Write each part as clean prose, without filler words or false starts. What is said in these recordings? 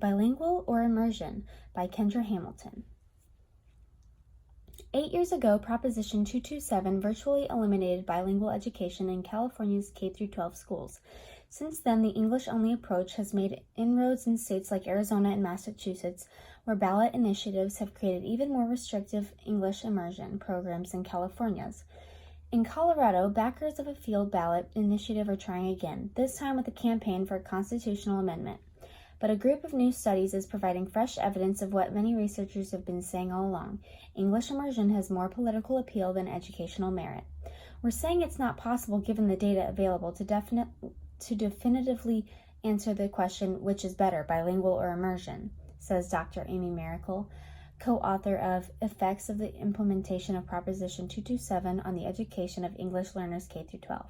Bilingual or Immersion by Kendra Hamilton. 8 years ago, Proposition 227 virtually eliminated bilingual education in California's K-12 schools. Since then, the English-only approach has made inroads in states like Arizona and Massachusetts, where ballot initiatives have created even more restrictive English immersion programs than California's. In Colorado, backers of a field ballot initiative are trying again, this time with a campaign for a constitutional amendment. But a group of new studies is providing fresh evidence of what many researchers have been saying all along. English immersion has more political appeal than educational merit. We're saying it's not possible given the data available to definitively answer the question, which is better, bilingual or immersion, says Dr. Amy Miracle, co-author of Effects of the Implementation of Proposition 227 on the Education of English Learners K-12.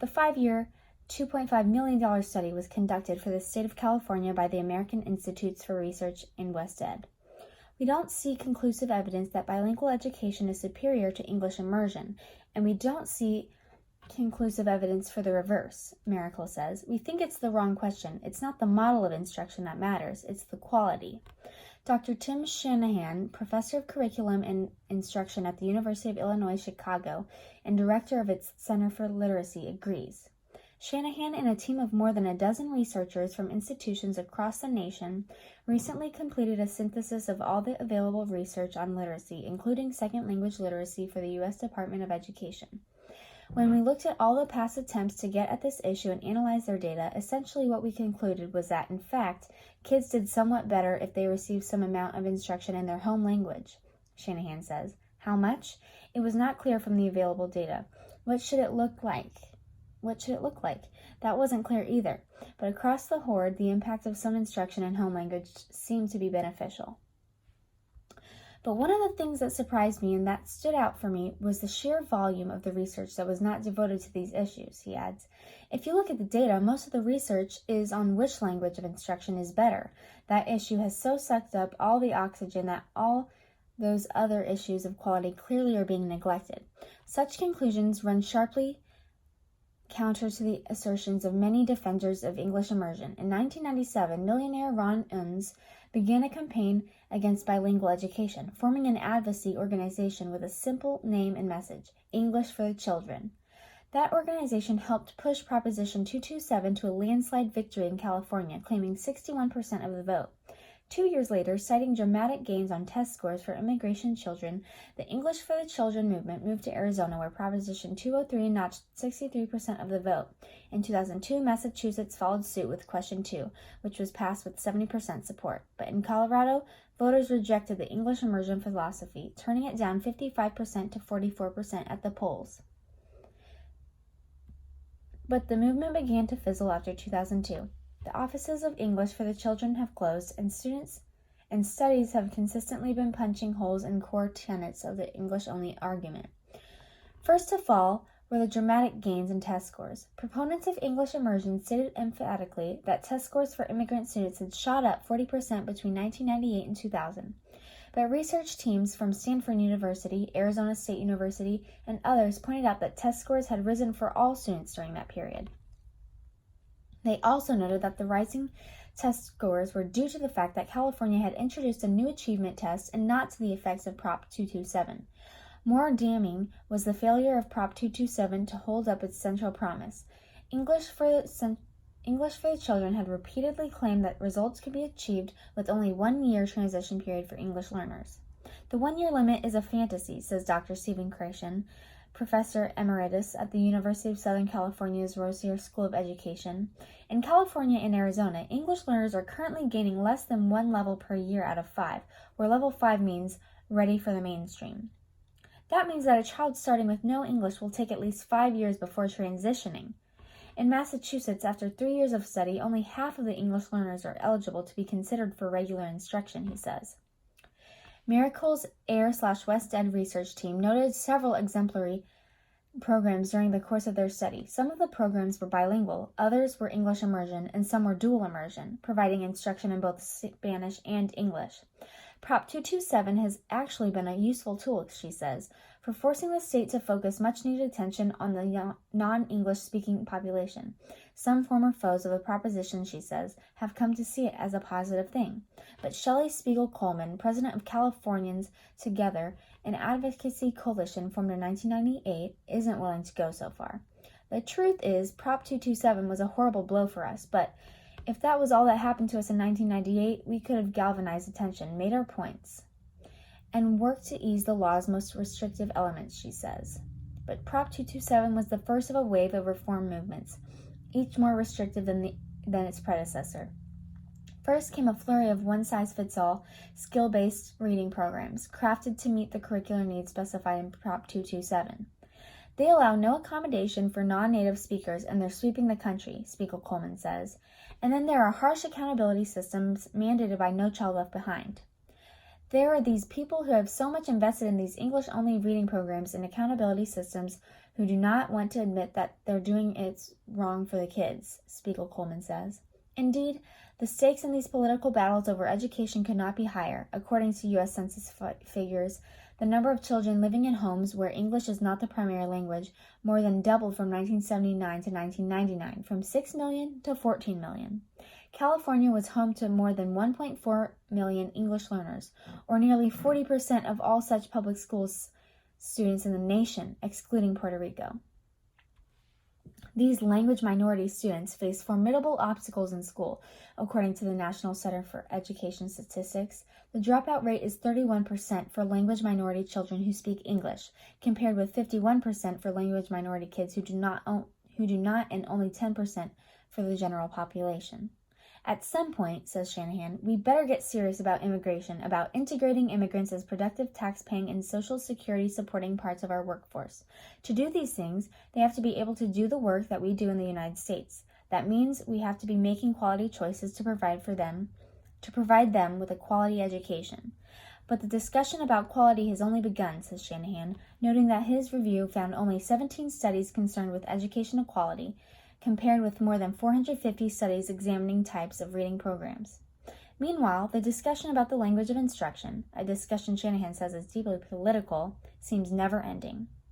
The 5-year, $2.5 million study was conducted for the state of California by the American Institutes for Research in West Ed. We don't see conclusive evidence that bilingual education is superior to English immersion, and we don't see conclusive evidence for the reverse, Miracle says. We think it's the wrong question. It's not the model of instruction that matters, it's the quality. Dr. Tim Shanahan, professor of curriculum and instruction at the University of Illinois Chicago and director of its Center for Literacy, agrees. Shanahan and a team of more than a dozen researchers from institutions across the nation recently completed a synthesis of all the available research on literacy, including second language literacy for the U.S. Department of Education. When we looked at all the past attempts to get at this issue and analyze their data, essentially what we concluded was that, in fact, kids did somewhat better if they received some amount of instruction in their home language, Shanahan says. How much? It was not clear from the available data. What should it look like? That wasn't clear either, but across the board, the impact of some instruction in home language seemed to be beneficial. But one of the things that surprised me and that stood out for me was the sheer volume of the research that was not devoted to these issues, he adds. If you look at the data, most of the research is on which language of instruction is better. That issue has so sucked up all the oxygen that all those other issues of quality clearly are being neglected. Such conclusions run sharply counter to the assertions of many defenders of English immersion. In 1997, millionaire Ron Unz began a campaign against bilingual education, forming an advocacy organization with a simple name and message, English for the Children. That organization helped push Proposition 227 to a landslide victory in California, claiming 61% of the vote. 2 years later, citing dramatic gains on test scores for immigration children, the English for the Children movement moved to Arizona, where Proposition 203 notched 63% of the vote. In 2002, Massachusetts followed suit with Question 2, which was passed with 70% support. But in Colorado, voters rejected the English immersion philosophy, turning it down 55% to 44% at the polls. But the movement began to fizzle after 2002. The offices of English for the Children have closed, and students and studies have consistently been punching holes in core tenets of the English-only argument. First to fall were the dramatic gains in test scores. Proponents of English immersion stated emphatically that test scores for immigrant students had shot up 40% between 1998 and 2000. But research teams from Stanford University, Arizona State University, and others pointed out that test scores had risen for all students during that period. They also noted that the rising test scores were due to the fact that California had introduced a new achievement test and not to the effects of Prop 227. More damning was the failure of Prop 227 to hold up its central promise. English for the Children had repeatedly claimed that results could be achieved with only 1 year transition period for English learners. The 1 year limit is a fantasy, says Dr. Stephen Krashen, professor emeritus at the University of Southern California's Rossier School of Education. In California and Arizona, English learners are currently gaining less than 1 level per year out of 5, where level 5 means ready for the mainstream. That means that a child starting with no English will take at least 5 years before transitioning. In Massachusetts, after 3 years of study, only half of the English learners are eligible to be considered for regular instruction, he says. Miracle's Air/West Ed research team noted several exemplary programs during the course of their study. Some of the programs were bilingual, others were English immersion, and some were dual immersion, providing instruction in both Spanish and English. Prop 227 has actually been a useful tool, she says, for forcing the state to focus much-needed attention on the non-English-speaking population. Some former foes of the proposition, she says, have come to see it as a positive thing. But Shelley Spiegel Coleman, president of Californians Together, an advocacy coalition formed in 1998, isn't willing to go so far. The truth is, Prop 227 was a horrible blow for us, but if that was all that happened to us in 1998, we could have galvanized attention, made our points, and worked to ease the law's most restrictive elements, she says. But Prop 227 was the first of a wave of reform movements, each more restrictive than its predecessor. First came a flurry of one-size-fits-all, skill-based reading programs, crafted to meet the curricular needs specified in Prop 227. They allow no accommodation for non-native speakers, and they're sweeping the country, Spiegel Coleman says. And then there are harsh accountability systems mandated by No Child Left Behind. There are these people who have so much invested in these English-only reading programs and accountability systems who do not want to admit that they're doing it wrong for the kids, Spiegel Coleman says. Indeed, the stakes in these political battles over education could not be higher. According to U.S. Census figures, the number of children living in homes where English is not the primary language more than doubled from 1979 to 1999, from 6 million to 14 million. California was home to more than 1.4 million English learners, or nearly 40% of all such public schools students in the nation, excluding Puerto Rico. These language minority students face formidable obstacles in school. According to the National Center for Education Statistics, the dropout rate is 31% for language minority children who speak English, compared with 51% for language minority kids who do not, and only 10% for the general population. At some point, says Shanahan, we better get serious about immigration, about integrating immigrants as productive tax-paying and social security supporting parts of our workforce. To do these things, they have to be able to do the work that we do in the United States. That means we have to be making quality choices to provide them with a quality education. But the discussion about quality has only begun, says Shanahan, noting that his review found only 17 studies concerned with educational quality, compared with more than 450 studies examining types of reading programs. Meanwhile, the discussion about the language of instruction, a discussion Shanahan says is deeply political, seems never-ending.